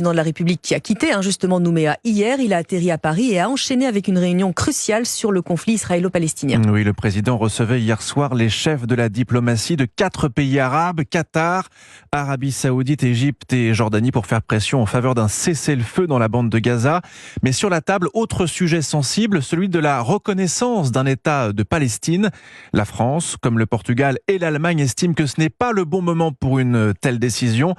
Président de la République qui a quitté justement Nouméa hier. Il a atterri à Paris et a enchaîné avec une réunion cruciale sur le conflit israélo-palestinien. Oui, le président recevait hier soir les chefs de la diplomatie de 4 pays arabes, Qatar, Arabie Saoudite, Égypte et Jordanie, pour faire pression en faveur d'un cessez-le-feu dans la bande de Gaza. Mais sur la table, autre sujet sensible, celui de la reconnaissance d'un État de Palestine. La France, comme le Portugal et l'Allemagne, estiment que ce n'est pas le bon moment pour une telle décision.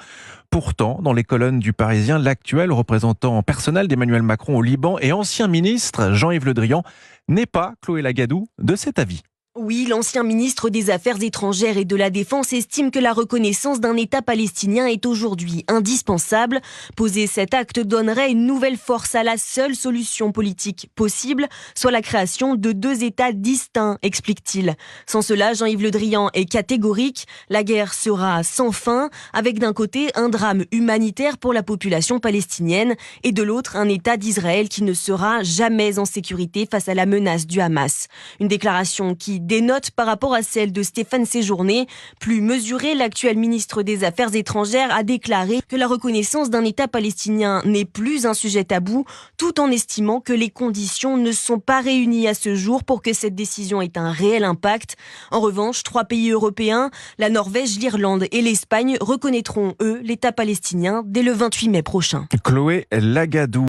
Pourtant, dans les colonnes du Parisien, l'actuel représentant personnel d'Emmanuel Macron au Liban et ancien ministre, Jean-Yves Le Drian, n'est pas, Chloé Lagadou, de cet avis. Oui, l'ancien ministre des Affaires étrangères et de la Défense estime que la reconnaissance d'un État palestinien est aujourd'hui indispensable. Poser cet acte donnerait une nouvelle force à la seule solution politique possible, soit la création de 2 États distincts, explique-t-il. Sans cela, Jean-Yves Le Drian est catégorique. La guerre sera sans fin, avec d'un côté un drame humanitaire pour la population palestinienne et de l'autre un État d'Israël qui ne sera jamais en sécurité face à la menace du Hamas. Une déclaration qui dénote par rapport à celle de Stéphane Séjourné. Plus mesuré, l'actuel ministre des Affaires étrangères a déclaré que la reconnaissance d'un État palestinien n'est plus un sujet tabou, tout en estimant que les conditions ne sont pas réunies à ce jour pour que cette décision ait un réel impact. En revanche, 3 pays européens, la Norvège, l'Irlande et l'Espagne, reconnaîtront, eux, l'État palestinien dès le 28 mai prochain. Chloé Lagadou.